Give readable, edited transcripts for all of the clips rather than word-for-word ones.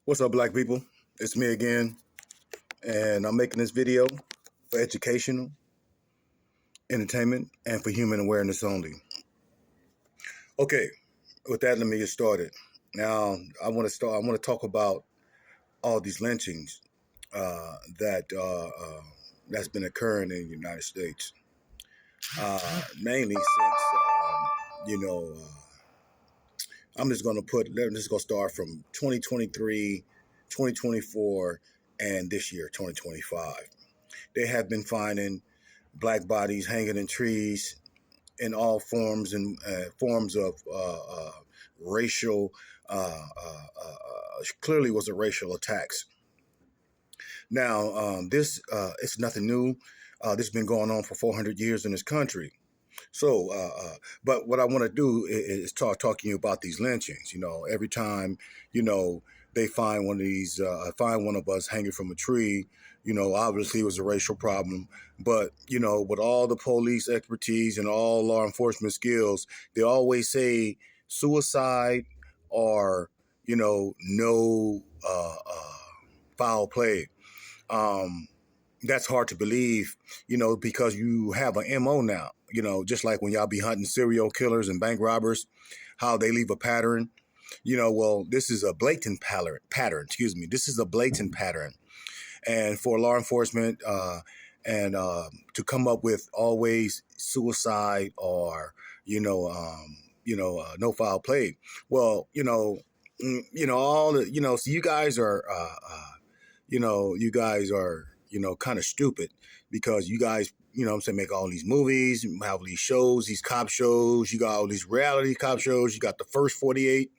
What's up, black people? It's me again, and I'm making this video for educational, entertainment, and for human awareness only. Okay, with that, let me get started. Now, I want to start. I want to talk about all these lynchings that's been occurring in the United States, mainly since you know. I'm just going to put. I'm just going to start from 2023, 2024, and this year, 2025. They have been finding black bodies hanging in trees in all forms and forms of racial. Clearly, was a racial attacks. Now, this it's nothing new. This has been going on for 400 years in this country. So, but what I want to do is talking to you about these lynchings. You know, every time they find one of these, find one of us hanging from a tree. You know, obviously it was a racial problem, but with all the police expertise and all law enforcement skills, they always say suicide or no foul play. Um, that's hard to believe, because you have an MO now, just like when y'all be hunting serial killers and bank robbers, how they leave a pattern. Well, this is a blatant pattern. Excuse me. This is a blatant pattern. And for law enforcement and to come up with always suicide or, no foul play. Well, all the, so you guys are, you guys are, kind of stupid because you guys, make all these movies, have these shows, these cop shows, you got all these reality cop shows, you got the first 48,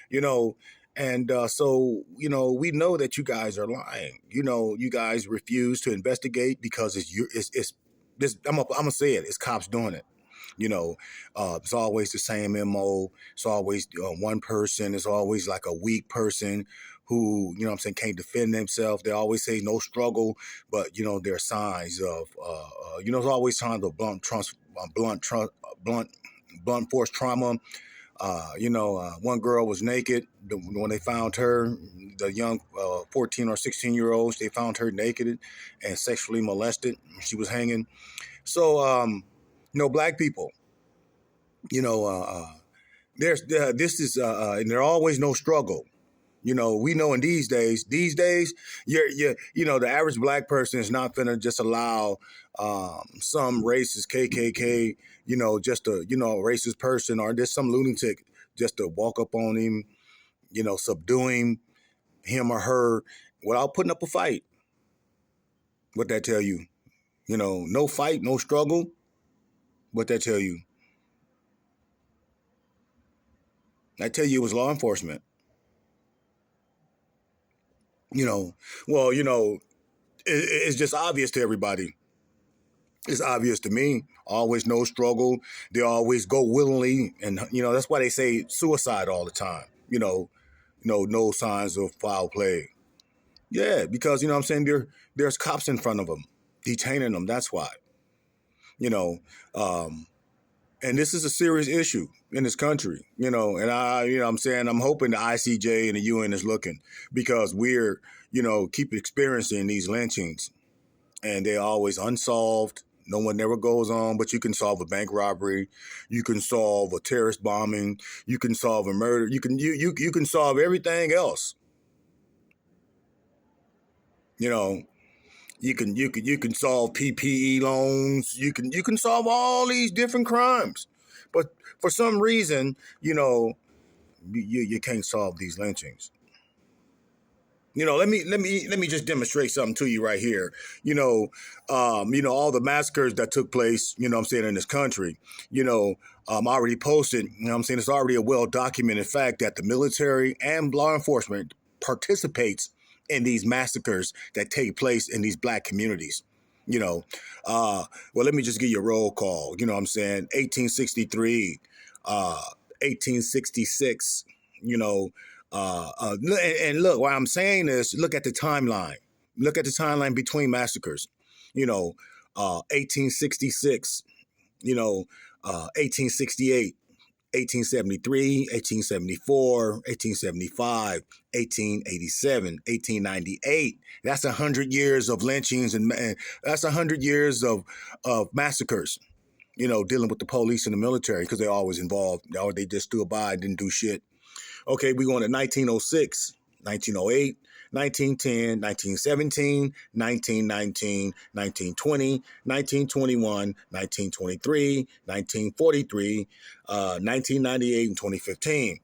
you know, and so, we know that you guys are lying. You guys refuse to investigate because it's this, I'm gonna say it, it's cops doing it. It's always the same MO. It's always one person. It's always like a weak person who, can't defend themselves. They always say no struggle, but, there are signs of, there's always signs of blunt force trauma. One girl was naked when they found her, the young 14 or 16-year-olds, they found her naked and sexually molested. She was hanging. So, black people, there's this is and there's always no struggle. We know in these days, the average black person is not gonna just allow some racist KKK, just a racist person or just some lunatic just to walk up on him, subduing him or her without putting up a fight. What that tell you? No fight, no struggle. What that tell you? I tell you, it was law enforcement. Well, it's just obvious to everybody. It's obvious to me. Always no struggle. They always go willingly, and that's why they say suicide all the time. No signs of foul play. Yeah, because there's cops in front of them, detaining them. That's why. You know, um, and this is a serious issue in this country. And I'm hoping the ICJ and the UN is looking because we're keep experiencing these lynchings and they're always unsolved. No one never goes on, but you can solve a bank robbery, you can solve a terrorist bombing, you can solve a murder, you can solve everything else. You know, you can solve PPE loans, you can solve all these different crimes, but for some reason, you can't solve these lynchings. Let me just demonstrate something to you right here. All the massacres that took place, in this country, already posted, it's already a well documented fact that the military and law enforcement participates in these massacres that take place in these black communities. Well, let me just give you a roll call. 1863, 1866, and look, what I'm saying is look at the timeline. Look at the timeline between massacres. 1866, 1868, 1873, 1874, 1875, 1887, 1898. That's 100 years of lynchings and that's 100 years of massacres, dealing with the police and the military because they're always involved. They just stood by and didn't do shit. Okay, we're going to 1906, 1908, 1910, 1917, 1919, 1920, 1921, 1923, 1943, 1998, and 2015.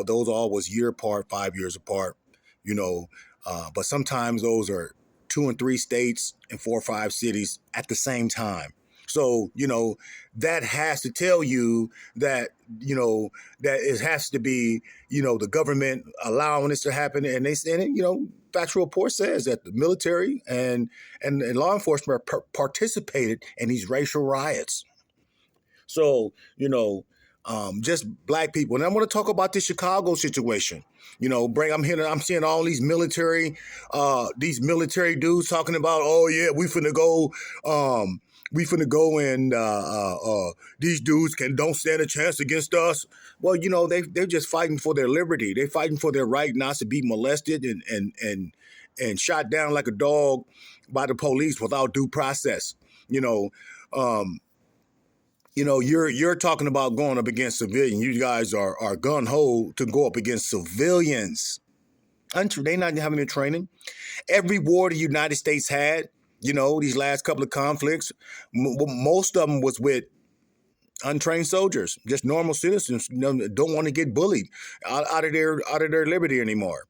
Those all was year apart, 5 years apart, but sometimes those are 2 and 3 states and 4 or 5 cities at the same time. So, that has to tell you that, that it has to be, the government allowing this to happen. And factual report says that the military and law enforcement participated in these racial riots. So, just black people. And I'm going to talk about the Chicago situation. I'm seeing all these military dudes talking about, oh yeah, we finna go and these dudes don't stand a chance against us. Well, they're just fighting for their liberty. They're fighting for their right not to be molested and shot down like a dog by the police without due process. You're talking about going up against civilians. You guys are gun ho to go up against civilians. They're not having the training. Every war the United States had, these last couple of conflicts, most of them was with untrained soldiers, just normal citizens, don't want to get bullied out of their liberty anymore.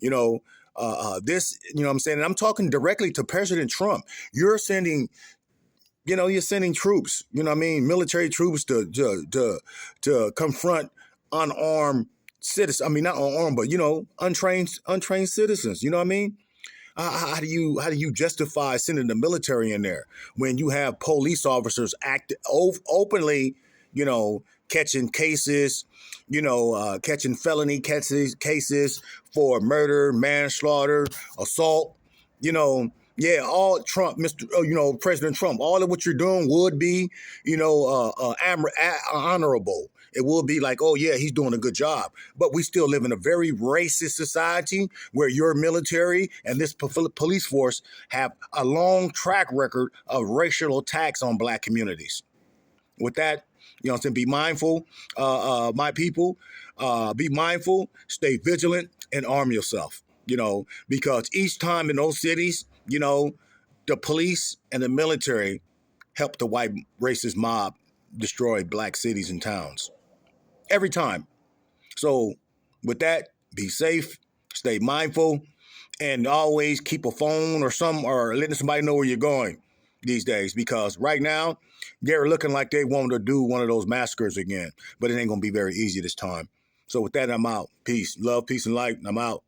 This, I'm saying, and I'm talking directly to President Trump. You're sending troops, military troops to confront unarmed citizens. I mean, not unarmed, but untrained citizens. You know what I mean? How do you justify sending the military in there when you have police officers act openly, catching cases, catching felony cases for murder, manslaughter, assault, Yeah, all Trump, President Trump, all of what you're doing would be, honorable. It will be like, oh, yeah, he's doing a good job. But we still live in a very racist society where your military and this police force have a long track record of racial attacks on black communities. With that, be mindful, my people, be mindful, stay vigilant, and arm yourself, because each time in those cities, the police and the military help the white racist mob destroy black cities and towns. Every time. So with that, be safe, stay mindful, and always keep a phone or letting somebody know where you're going these days, because right now they're looking like they want to do one of those massacres again, but it ain't going to be very easy this time. So with that, I'm out. Peace, love, peace, and light. I'm out.